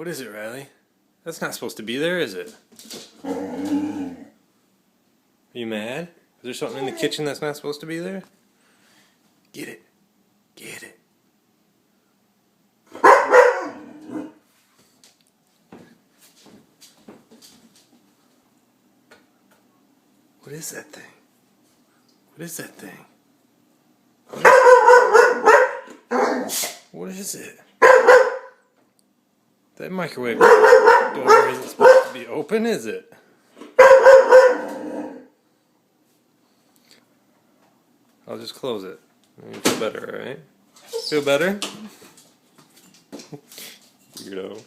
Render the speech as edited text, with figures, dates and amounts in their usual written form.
What is it, Riley? That's not supposed to be there, is it? Are you mad? Is there something in the kitchen that's not supposed to be there? Get it. Get it. What is that thing? What is that thing? What is it? That microwave door isn't supposed to be open, is it? I'll just close it. You feel better, alright? Feel better? Weirdo.